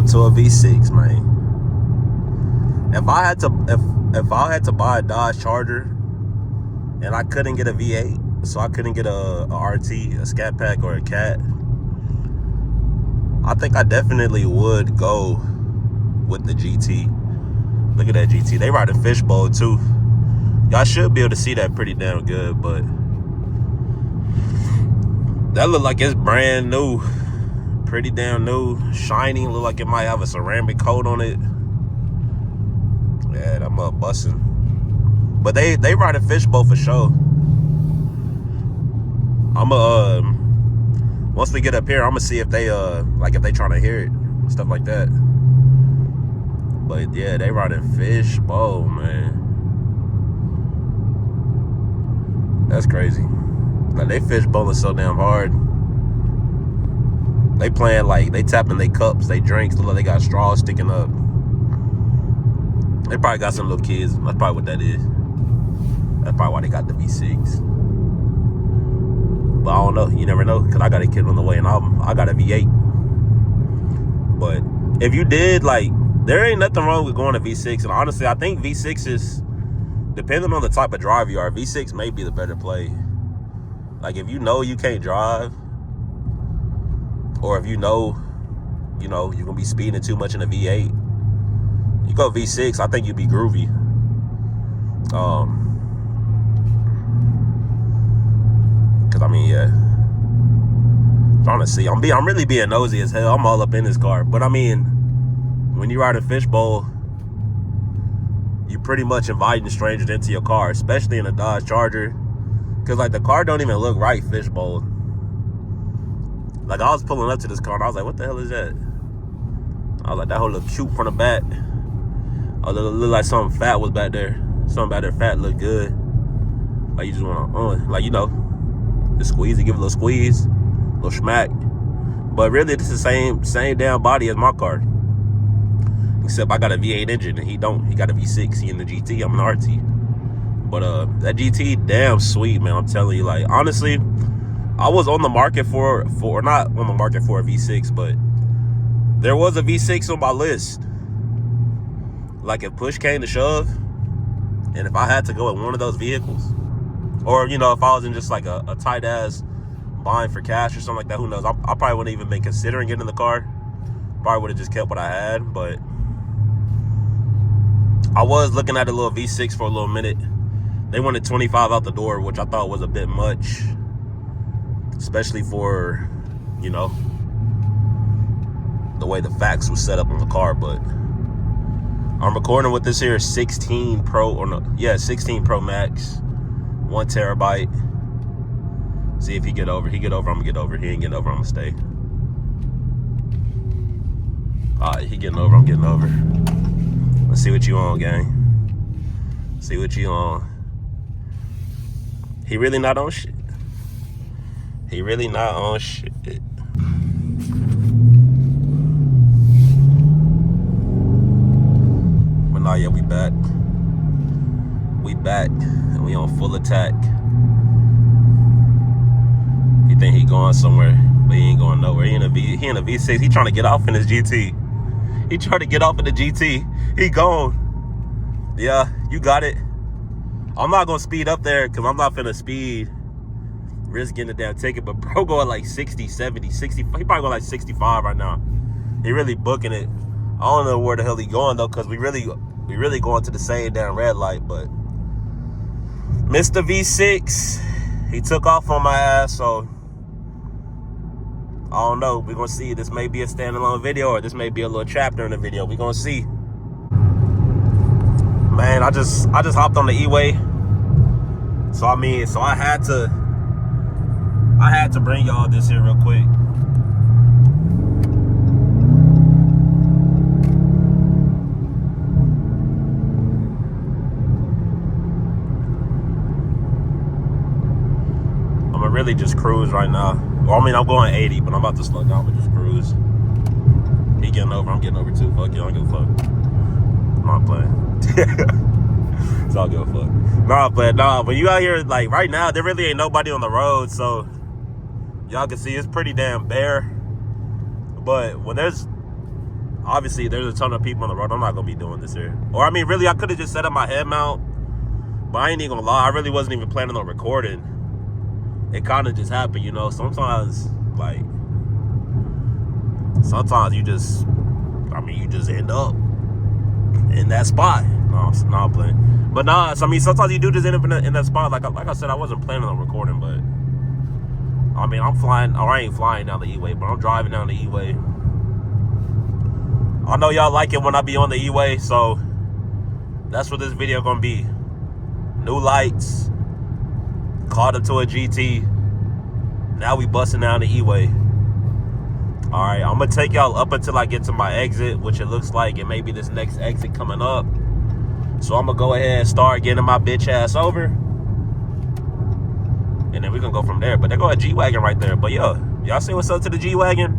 to a V6, man. If I had to buy a Dodge Charger and I couldn't get a V8, so I couldn't get a RT, a Scat Pack, or a Cat, I think I definitely would go with the GT. Look at that GT. They ride a Fishbowl too. Y'all should be able to see that pretty damn good, but that look like it's brand new. Pretty damn new. Shiny. Look like it might have a ceramic coat on it. Yeah, that mug busting. But they ride a Fishbowl for sure. Once we get up here, I'm gonna see if they if they trying to hear it, stuff like that. But yeah, they riding Fishbowl, man. That's crazy. Like, they fishbowling so damn hard. They playing like they tapping their cups, they drinks, look like they got straws sticking up. They probably got some little kids. That's probably what that is. That's probably why they got the V6. But I don't know. You never know, because I got a kid on the way and I got a V8. But if you did, like, there ain't nothing wrong with going to V6. And honestly, I think V6 is, depending on the type of driver you are, V6 may be the better play. Like, if you know you can't drive, or if you know, you're going to be speeding too much in a V8, you go V6, I think you'd be groovy. Cause I mean, yeah. Trying to see. I'm really being nosy as hell. I'm all up in this car. But I mean, when you ride a Fishbowl, you pretty much inviting strangers into your car, especially in a Dodge Charger. Cause like the car don't even look right Fishbowl. Like, I was pulling up to this car and I was like, what the hell is that? I was like, that whole look cute from the back. Oh, look like something fat was back there. Something back there fat looked good. Like, you just want to, like, just squeeze it, give it a little squeeze, a little smack. But really, this is the same damn body as my car. Except I got a V8 engine and he don't. He got a V6, he in the GT, I'm an RT. But that GT, damn sweet, man. I'm telling you, like, honestly, I was on the market for not on the market for a V6, but there was a V6 on my list. Like, if push came to shove, and if I had to go in one of those vehicles, or, if I was in just like a tight ass buying for cash or something like that, who knows? I probably wouldn't even been considering getting in the car. Probably would have just kept what I had. But I was looking at a little V6 for a little minute. They wanted 25 out the door, which I thought was a bit much, especially for, the way the facts was set up on the car. But I'm recording with this here 16 Pro Max, 1 terabyte. See if he get over. He get over, I'm gonna get over. He ain't getting over, I'm gonna stay. Alright, he getting over, I'm getting over. Let's see what you on, gang. See what you on. He really not on shit. He really not on shit. But nah, yeah, we back. We back, and we on full attack. He think he going somewhere, but he ain't going nowhere. He in a V6. He trying to get off in his GT. He trying to get off in the GT. He gone. Yeah, you got it. I'm not gonna speed up there because I'm not finna speed. Risk getting a damn ticket, but bro going like 60, 70, 60. He probably going like 65 right now. He really booking it. I don't know where the hell he going though, because we really going to the same damn red light. But Mr. V6, he took off on my ass, so I don't know. We're gonna see. This may be a standalone video, or this may be a little chapter in the video. We're gonna see. Man, I just hopped on the E-Way. So I had to bring y'all this here real quick. I'm gonna really just cruise right now. Well, I mean, I'm going 80, but I'm about to slow down, but just cruise. He getting over, I'm getting over too. Fuck you, I don't give a fuck. I'm not playing. So I don't give a fuck. Nah, but when you out here, like, right now, there really ain't nobody on the road, so y'all can see it's pretty damn bare. But when there's Obviously, there's a ton of people on the road. I'm not gonna be doing this here. Or I mean, really, I could have just set up my head mount. But I ain't even gonna lie, I really wasn't even planning on recording. It kind of just happened, you know. Sometimes you just end up in that spot. No, I'm playing. But nah, so, I mean, sometimes you do just end up in that spot. Like I said, I wasn't planning on recording, but I mean, I'm flying, or I ain't flying down the E-way, but I'm driving down the E-way. I know y'all like it when I be on the E-way, so that's what this video gonna be. New lights, caught up to a GT. Now we busting down the E-way. All right, I'm gonna take y'all up until I get to my exit, which it looks like it may be this next exit coming up. So I'm gonna go ahead and start getting my bitch ass over, and then we gonna go from there. But there go a G-Wagon right there. But yo, y'all see what's up to the G-Wagon?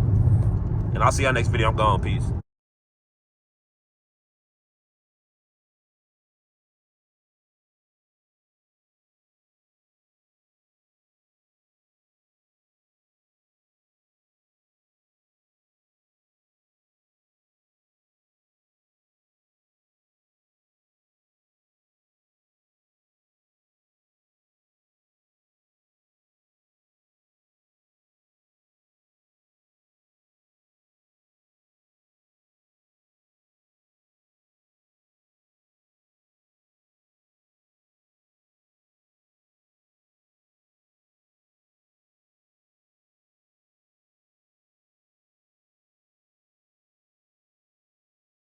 And I'll see y'all next video. I'm gone. Peace.